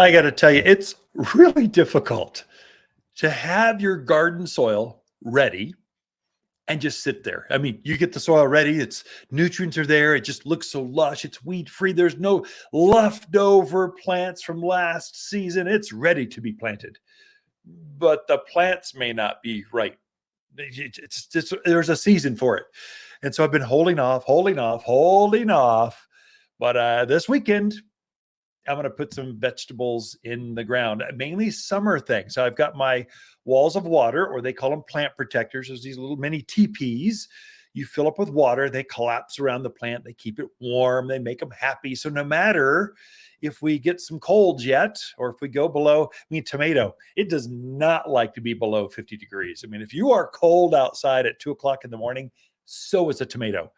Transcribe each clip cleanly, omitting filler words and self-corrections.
I got to tell you, it's really difficult to have your garden soil ready and just sit there. I mean, you get the soil ready, its nutrients are there, it just looks so lush, it's weed free. There's no leftover plants from last season. It's ready to be planted. But the plants may not be right. There's a season for it. And so I've been holding off, holding off, holding off. But this weekend, I'm going to put some vegetables in the ground, mainly summer things. So I've got my walls of water, or they call them plant protectors. There's these little mini teepees. You fill up with water, they collapse around the plant, they keep it warm, they make them happy. So no matter if we get some colds yet, or if we go below, I mean, tomato, it does not like to be below 50 degrees. I mean, if you are cold outside at 2 o'clock in the morning, so is a tomato.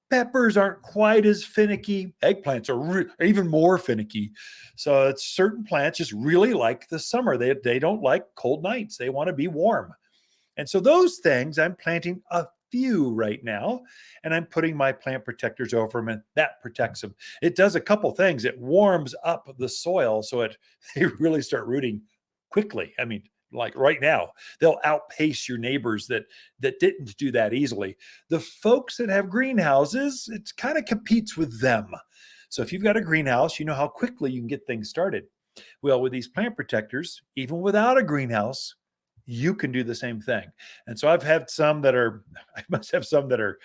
Peppers aren't quite as finicky. Eggplants are even more finicky. So it's certain plants just really like the summer. They don't like cold nights. They want to be warm. And so those things, I'm planting a few right now, and I'm putting my plant protectors over them, and that protects them. It does a couple things. It warms up the soil so they really start rooting quickly. I mean, like right now, they'll outpace your neighbors that didn't do that easily. The folks that have greenhouses, it kind of competes with them. So if you've got a greenhouse, you know how quickly you can get things started. Well, with these plant protectors, even without a greenhouse, you can do the same thing. And so I've had some that are, I must have some that are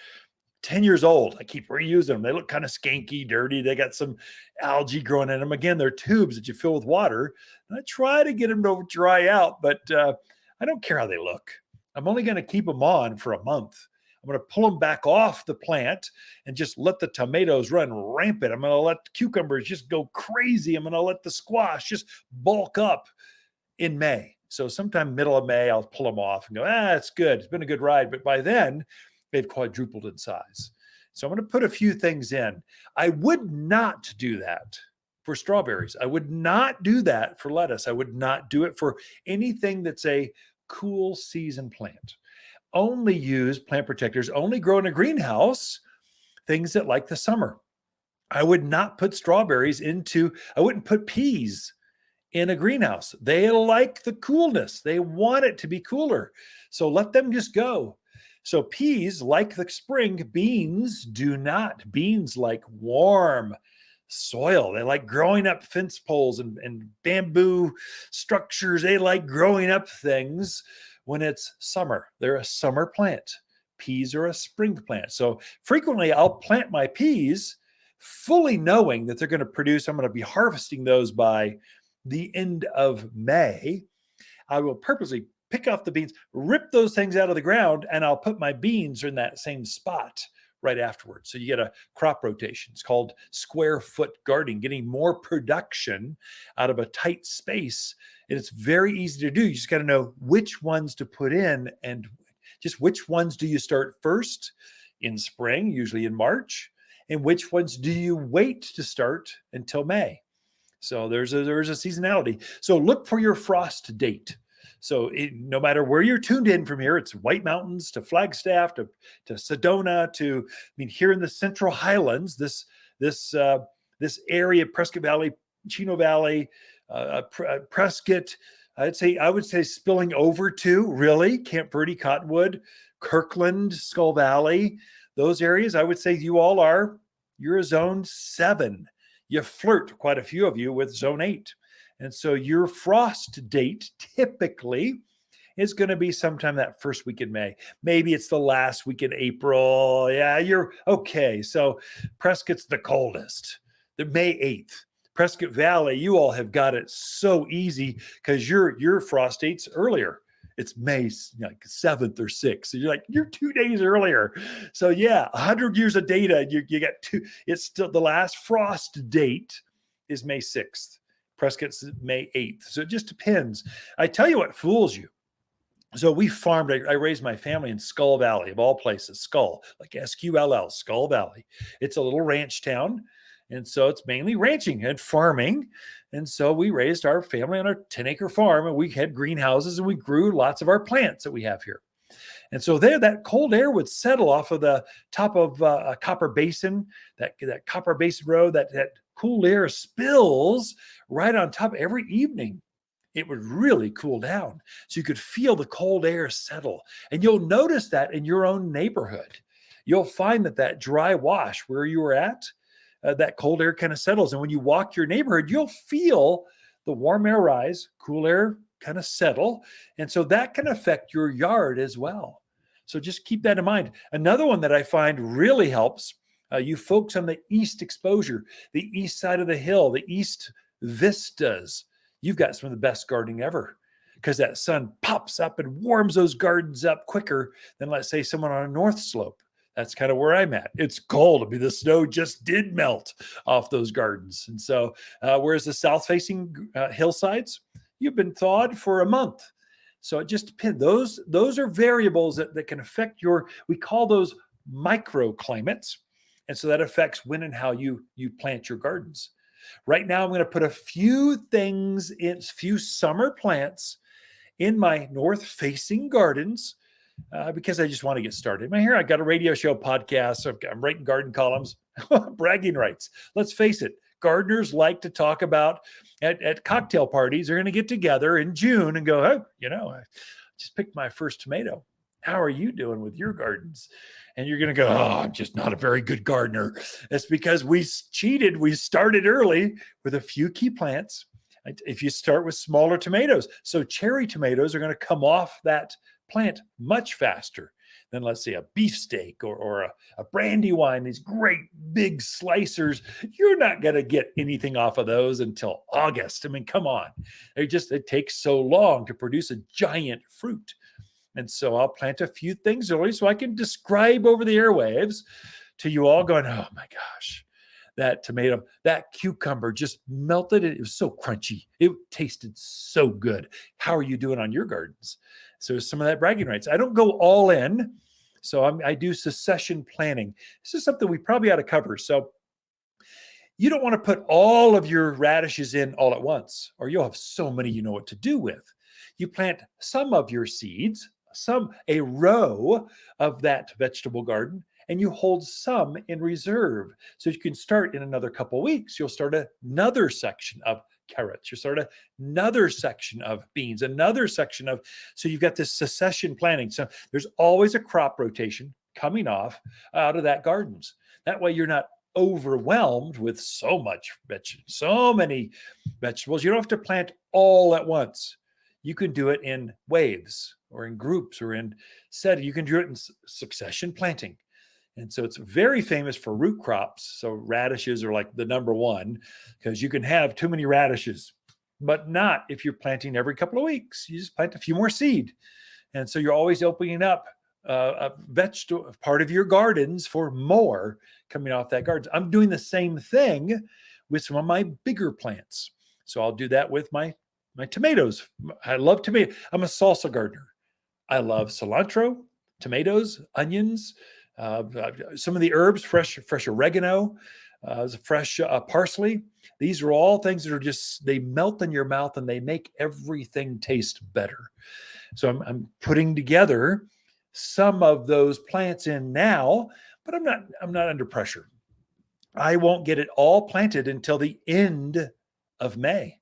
10 years old. I keep reusing them. They look kind of skanky, dirty. They got some algae growing in them. Again, they're tubes that you fill with water. And I try to get them to dry out, but I don't care how they look. I'm only going to keep them on for a month. I'm going to pull them back off the plant and just let the tomatoes run rampant. I'm going to let the cucumbers just go crazy. I'm going to let the squash just bulk up in May. So sometime middle of May, I'll pull them off and go, it's good. It's been a good ride. But by then, they've quadrupled in size. So I'm going to put a few things in. I would not do that for strawberries. I would not do that for lettuce. I would not do it for anything that's a cool season plant. Only use plant protectors, only grow in a greenhouse, things that like the summer. I would not put strawberries I wouldn't put peas in a greenhouse. They like the coolness. They want it to be cooler. So let them just go. So peas like the spring, beans do not. Beans like warm soil. They like growing up fence poles and bamboo structures. They like growing up things when it's summer. They're a summer plant. Peas are a spring plant. So frequently I'll plant my peas fully knowing that they're going to produce. I'm going to be harvesting those by the end of May. I will purposely pick off the beans, rip those things out of the ground, and I'll put my beans in that same spot right afterwards. So you get a crop rotation. It's called square foot gardening, getting more production out of a tight space. And it's very easy to do. You just got to know which ones to put in and just which ones do you start first in spring, usually in March, and which ones do you wait to start until May. So there's a seasonality. So look for your frost date. So no matter where you're tuned in from here, it's White Mountains to Flagstaff to Sedona to, here in the Central Highlands, this area, Prescott Valley, Chino Valley, Prescott, I would say spilling over to really Camp Verde, Cottonwood, Kirkland, Skull Valley, those areas. I would say you're a zone 7. You flirt, quite a few of you, with zone 8. And so your frost date typically is going to be sometime that first week in May. Maybe it's the last week in April. Yeah, you're okay. So Prescott's the coldest, the May 8th. Prescott Valley, you all have got it so easy because your frost date's earlier. It's May 7th or 6th. So you're 2 days earlier. So yeah, 100 years of data, you got 2. It's still the last frost date is May 6th. Prescott's May 8th. So it just depends. I tell you what fools you. So we farmed, I raised my family in Skull Valley, of all places, Skull, like SQLL, Skull Valley. It's a little ranch town. And so it's mainly ranching and farming. And so we raised our family on a 10-acre farm, and we had greenhouses, and we grew lots of our plants that we have here. And so there, that cold air would settle off of the top of a Copper Basin, that Copper Basin Road, that cool air spills right on top every evening. It would really cool down. So you could feel the cold air settle. And you'll notice that in your own neighborhood. You'll find that that dry wash where you were at, that cold air kind of settles. And when you walk your neighborhood, you'll feel the warm air rise, cool air kind of settle. And so that can affect your yard as well. So just keep that in mind. Another one that I find really helps you folks on the east exposure, the east side of the hill, the east vistas. You've got some of the best gardening ever because that sun pops up and warms those gardens up quicker than, let's say, someone on a north slope. That's kind of where I'm at. It's cold. I mean, the snow just did melt off those gardens. And so, whereas the south-facing hillsides, you've been thawed for a month. So it just depends. Those are variables that can affect we call those microclimates. And so that affects when and how you plant your gardens. Right now, I'm going to put a few summer plants in my north-facing gardens because I just want to get started. Here, I got a radio show podcast. So I'm writing garden columns, bragging rights. Let's face it, gardeners like to talk about at cocktail parties. They're going to get together in June and go, hey, I just picked my first tomato. How are you doing with your gardens? And you're going to go, I'm just not a very good gardener. That's because we cheated. We started early with a few key plants. If you start with smaller tomatoes, so cherry tomatoes are going to come off that plant much faster than, let's say, a beefsteak or a brandywine, these great big slicers. You're not going to get anything off of those until August. I mean, come on. It takes so long to produce a giant fruit. And so I'll plant a few things early so I can describe over the airwaves to you all going, oh my gosh, that tomato, that cucumber just melted. It was so crunchy. It tasted so good. How are you doing on your gardens? So some of that bragging rights. I don't go all in. So I do succession planning. This is something we probably ought to cover. So you don't want to put all of your radishes in all at once, or you'll have so many you know what to do with. You plant some of your seeds, a row of that vegetable garden, and you hold some in reserve. So you can start in another couple of weeks. You'll start another section of carrots. You start another section of beans, so you've got this succession planning. So there's always a crop rotation coming off out of that gardens. That way you're not overwhelmed with so many vegetables. You don't have to plant all at once. You can do it in waves or in groups or in setting. You can do it in succession planting. And so it's very famous for root crops. So radishes are like the number one because you can have too many radishes, but not if you're planting every couple of weeks. You just plant a few more seed. And so you're always opening up a vegetable part of your gardens for more coming off that garden. I'm doing the same thing with some of my bigger plants. So I'll do that with my tomatoes. I love tomato. I'm a salsa gardener. I love cilantro, tomatoes, onions, some of the herbs, fresh oregano, fresh parsley. These are all things that are they melt in your mouth and they make everything taste better. So I'm putting together some of those plants in now, but I'm not under pressure. I won't get it all planted until the end of May.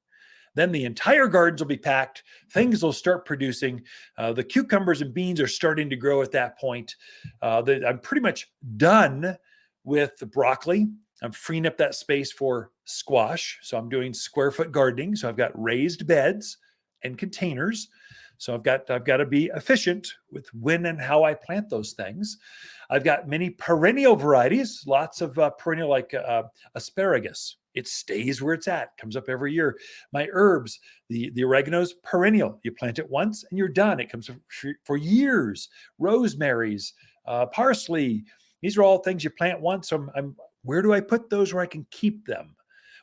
Then the entire gardens will be packed. Things will start producing. The cucumbers and beans are starting to grow at that point. I'm pretty much done with the broccoli. I'm freeing up that space for squash. So I'm doing square foot gardening. So I've got raised beds and containers. So I've got to be efficient with when and how I plant those things. I've got many perennial varieties, lots of perennial like asparagus. It stays where it's at, comes up every year. My herbs, the oregano's perennial. You plant it once and you're done. It comes for years. Rosemary's, parsley. These are all things you plant once. So where do I put those where I can keep them?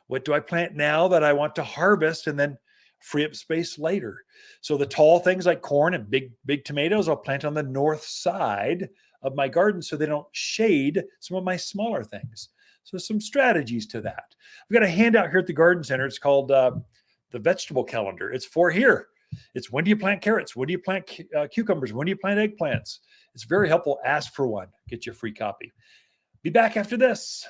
What do I plant now that I want to harvest and then free up space later? So the tall things like corn and big tomatoes, I'll plant on the north side of my garden so they don't shade some of my smaller things. So some strategies to that. I've got a handout here at the garden center. It's called the vegetable calendar. It's for here. It's when do you plant carrots? When do you plant cucumbers? When do you plant eggplants? It's very helpful. Ask for one. Get you a free copy. Be back after this.